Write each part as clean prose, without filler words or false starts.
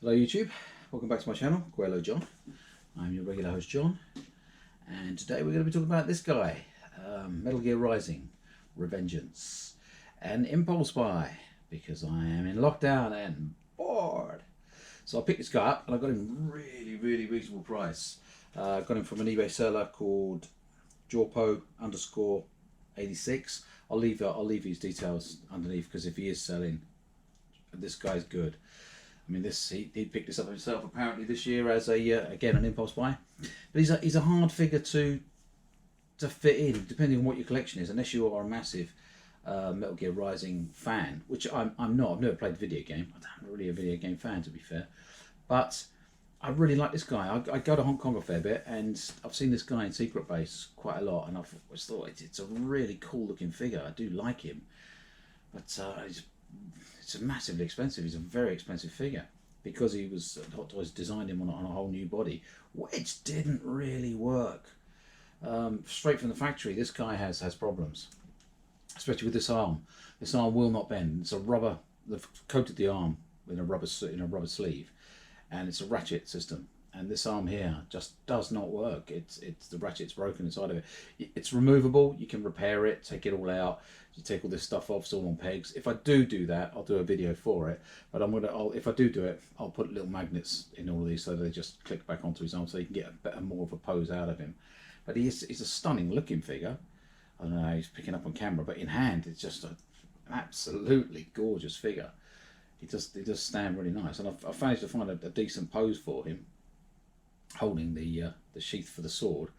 Hello YouTube, welcome back to my channel, Hello John. I'm your regular host John, and today we're going to be talking about this guy, Metal Gear Rising, Revengeance, and impulse buy, because I am in lockdown and bored. So I picked this guy up and I got him really reasonable price. I got him from an eBay seller called Jorpo_86. I'll leave his details underneath, because if he is selling, this guy's good. I mean, he picked this up himself apparently this year as again an impulse buy, but he's a hard figure to fit in, depending on what your collection is. Unless you are a massive Metal Gear Rising fan, which I'm not. I've never played the video game. I'm not really a video game fan, to be fair, but I really like this guy. I go to Hong Kong a fair bit, and I've seen this guy in Secret Base quite a lot, and I've always thought it's a really cool looking figure. I do like him, but it's massively expensive. He's a very expensive figure, because he was Hot Toys designed him on a whole new body, which didn't really work. Straight from the factory, this guy has problems, especially with this arm. This arm will not bend. It's a rubber. They've coated the arm in a rubber sleeve, and it's a ratchet system. And this arm here just does not work. It's the ratchet's broken inside of it. It's removable. You can repair it, take it all out. You take all this stuff off. It's all on pegs. If I do that, I'll do a video for it. But if I do it, I'll put little magnets in all of these so they just click back onto his arm, so you can get more of a pose out of him. But he's a stunning looking figure. I don't know how he's picking up on camera, but in hand, it's just an absolutely gorgeous figure. He does stand really nice, and I've managed to find a decent pose for him, holding the sheath for the sword,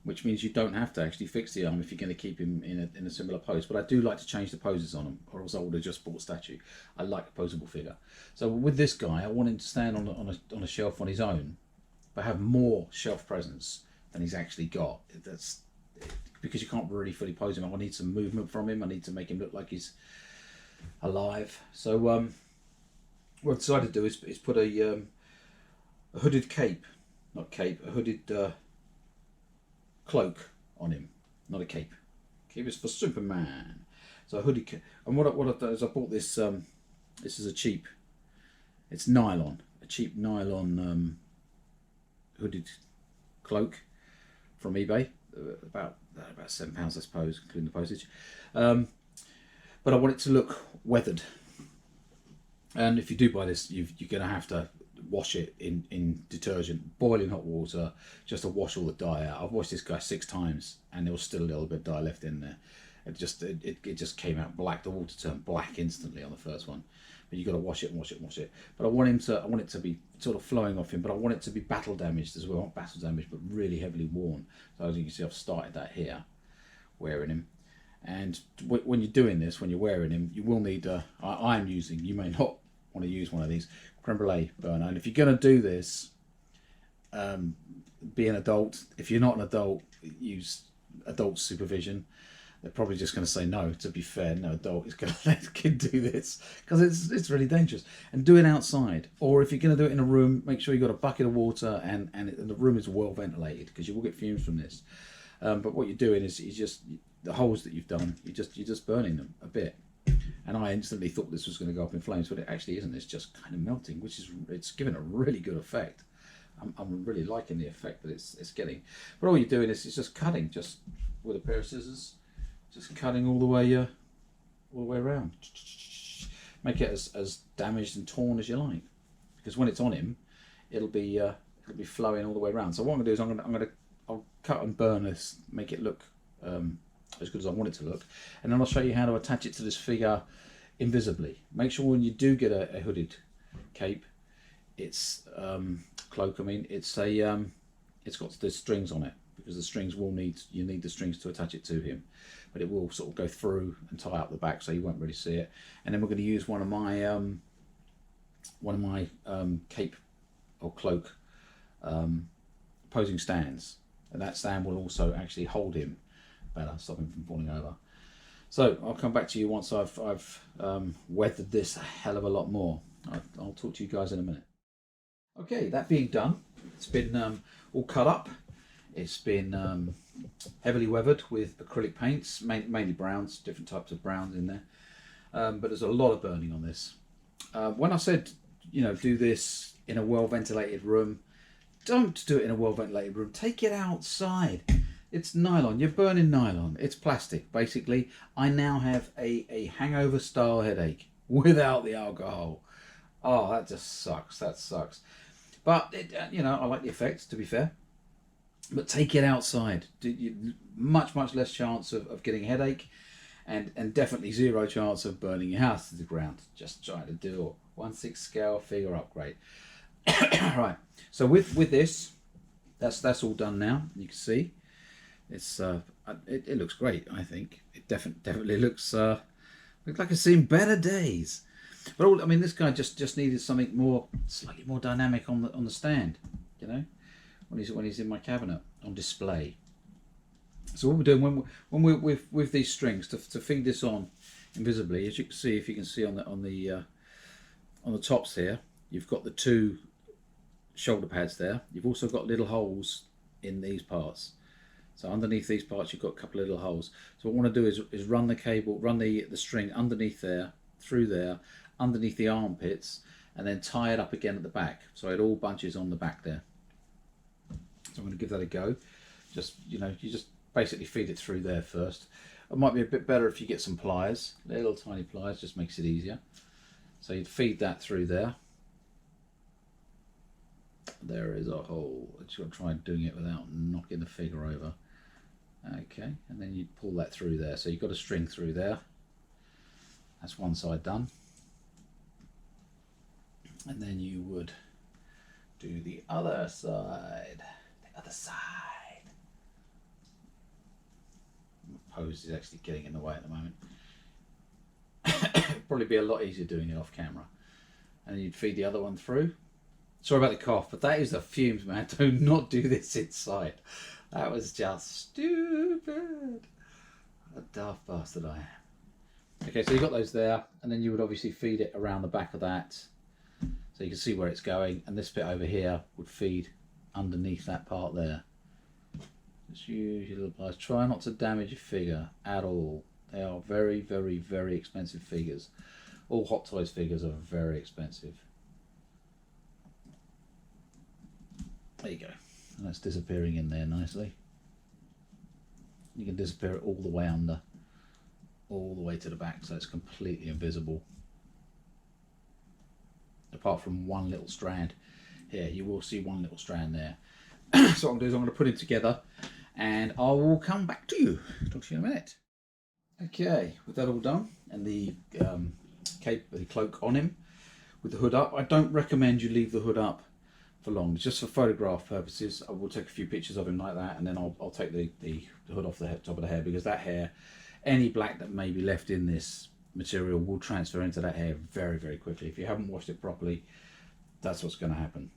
which means you don't have to actually fix the arm if you're going to keep him in a similar pose. But I do like to change the poses on him, or else I would have just bought a statue. I like a posable figure. So with this guy, I want him to stand on a shelf on his own, but have more shelf presence than he's actually got. That's because you can't really fully pose him. I need some movement from him. I need to make him look like he's alive. So what I decided to do is put a hooded cape. Not cape, a hooded cloak on him, not a cape. Cape is for Superman. So a hooded cape. And what I've done is I bought this. This is it's nylon, a cheap nylon hooded cloak from eBay. About £7, I suppose, including the postage. But I want it to look weathered. And if you do buy this, you're going to have to wash it in detergent, boiling hot water, just to wash all the dye out. I've washed this guy 6 times, and there was still a little bit of dye left in there. It just came out black. The water turned black instantly on the first one. But you got to wash it and wash it and wash it. But I want it to be sort of flowing off him, but I want it to be battle damaged as well. Not battle damaged, but really heavily worn. So as you can see, I've started that here, wearing him. And when you're doing this, when you're wearing him, you will need. I'm using. You may not want to use one of these creme brulee burner. And if you're going to do this, be an adult. If you're not an adult, use adult supervision. They're probably just going to say no. To be fair, no adult is going to let a kid do this, because it's really dangerous. And do it outside, or if you're going to do it in a room, make sure you've got a bucket of water and the room is well ventilated, because you will get fumes from this. But what you're doing is just the holes that you've done. You're just burning them a bit. And I instantly thought this was going to go up in flames, but it actually isn't. It's just kind of melting, it's giving a really good effect. I'm really liking the effect that it's getting. But all you're doing is just cutting, just with a pair of scissors, just cutting all the way around. Make it as damaged and torn as you like, because when it's on him, it'll be flowing all the way around. So what I'm going to do is I'll cut and burn this, make it look as good as I want it to look, and then I'll show you how to attach it to this figure invisibly. Make sure when you do get a hooded cape, it's cloak. I mean, it's got the strings on it, because the strings you need the strings to attach it to him, but it will sort of go through and tie up the back, so you won't really see it. And then we're going to use one of my cape or cloak posing stands, and that stand will also actually hold him better, stop him from falling over. So I'll come back to you once I've weathered this a hell of a lot more. I'll talk to you guys in a minute. Okay, that being done, it's been all cut up. It's been heavily weathered with acrylic paints, mainly browns, different types of browns in there. But there's a lot of burning on this. When I said, do this in a well ventilated room. Don't do it in a well ventilated room. Take it outside. It's nylon. You're burning nylon. It's plastic. Basically, I now have a hangover style headache without the alcohol. Oh, that just sucks. That sucks. But you know, I like the effects, to be fair. But take it outside. Much less chance of getting a headache, and definitely zero chance of burning your house to the ground. Just trying to do a 1/6 scale figure upgrade. Right. So with this, that's all done now. You can see it's it looks great. I think it definitely looks like it's seen better days. But I mean, this guy just needed something slightly more dynamic on the stand. You know, when he's in my cabinet on display. So what we're doing when we're with these strings to feed this on invisibly, as you can see, if you can see on the tops here, you've got the 2 shoulder pads there. You've also got little holes in these parts. So underneath these parts, you've got a couple of little holes. So what I want to do is run the cable, run the string underneath there, through there, underneath the armpits, and then tie it up again at the back. So it all bunches on the back there. So I'm going to give that a go. Just, you know, you just basically feed it through there first. It might be a bit better if you get some pliers, little tiny pliers, just makes it easier. So you'd feed that through there. There is a hole. I'm just going to try doing it without knocking the figure over. Okay, and then you'd pull that through there. So you've got a string through there. That's one side done. And then you would do the other side. The other side. My pose is actually getting in the way at the moment. It'd probably be a lot easier doing it off camera. And then you'd feed the other one through. Sorry about the cough, but that is the fumes, man. Do not do this inside. That was just stupid. What a daft bastard I am. Okay, so you got those there, and then you would obviously feed it around the back of that, so you can see where it's going. And this bit over here would feed underneath that part there. Just use your little pliers. Try not to damage your figure at all. They are very, very, very expensive figures. All Hot Toys figures are very expensive. There you go. And that's disappearing in there nicely. You can disappear it all the way under, all the way to the back, so it's completely invisible. Apart from one little strand here, you will see one little strand there. So what I'm going to do is I'm going to put it together, and I will come back to you. Talk to you in a minute. Okay, with that all done, and the cape, the cloak on him, with the hood up. I don't recommend you leave the hood up for long. Just for photograph purposes, I will take a few pictures of him like that, and then I'll take the hood off the top of the hair, because that hair, any black that may be left in this material will transfer into that hair very, very quickly. If you haven't washed it properly, that's what's going to happen.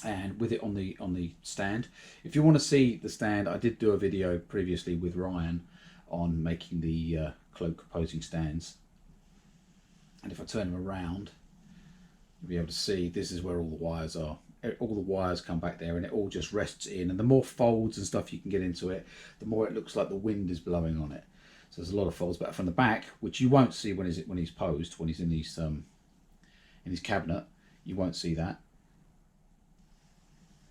And with it on the stand, if you want to see the stand, I did do a video previously with Ryan on making the cloak posing stands, and if I turn them around, you'll be able to see this is where all the wires are. All the wires come back there, and it all just rests in. And the more folds and stuff you can get into it, the more it looks like the wind is blowing on it. So there's a lot of folds. But from the back, which you won't see when he's posed, when he's in his cabinet, you won't see that.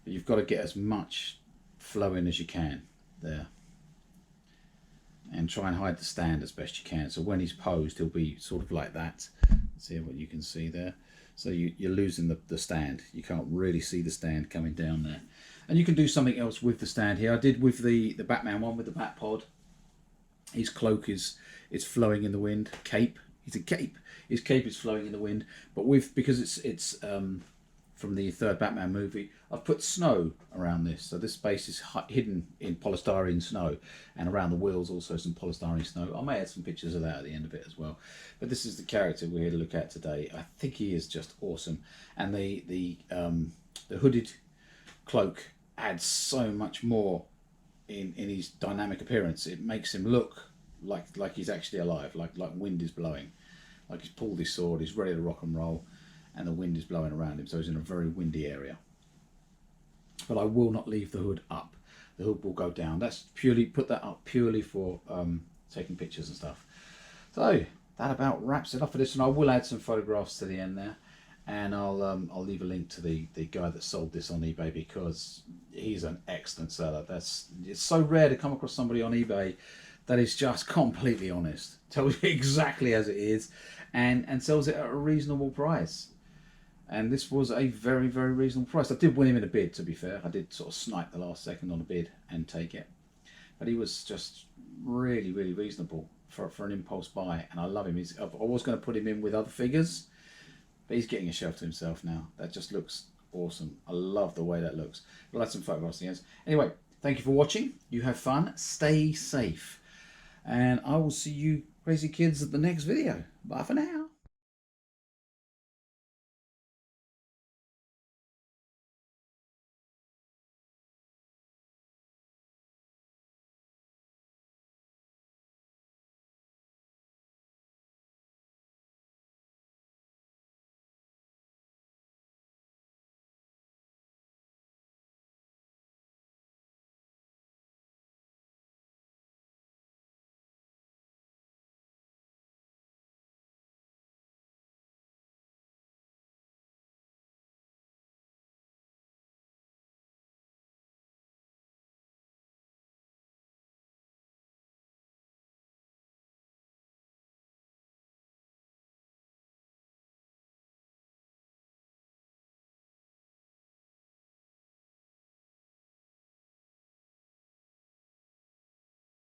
But you've got to get as much flow in as you can there, and try and hide the stand as best you can. So when he's posed, he'll be sort of like that. See what you can see there. So you're losing the stand. You can't really see the stand coming down there. And you can do something else with the stand here. I did with the Batman one with the Bat Pod. His cloak is flowing in the wind. Cape. He's a cape. His cape is flowing in the wind. But because it's from the third Batman movie, I've put snow around this. So this space is hidden in polystyrene snow, and around the wheels also some polystyrene snow. I may add some pictures of that at the end of it as well. But this is the character we're here to look at today. I think he is just awesome, and the hooded cloak adds so much more in his dynamic appearance. It makes him look like he's actually alive, like wind is blowing, like he's pulled his sword, he's ready to rock and roll, and the wind is blowing around him, so he's in a very windy area. But I will not leave the hood up. The hood will go down. That's purely, put that up purely for taking pictures and stuff. So that about wraps it up for this, and I will add some photographs to the end there. and I'll leave a link to the guy that sold this on eBay, because he's an excellent seller. It's so rare to come across somebody on eBay that is just completely honest, tells you exactly as it is, and sells it at a reasonable price. And this was a very, very reasonable price. I did win him in a bid, to be fair. I did sort of snipe the last second on a bid and take it. But he was just really, really reasonable for an impulse buy. And I love him. I was going to put him in with other figures, but he's getting a shelf to himself now. That just looks awesome. I love the way that looks. We'll add some photographs in. Anyway, thank you for watching. You have fun. Stay safe. And I will see you crazy kids at the next video. Bye for now.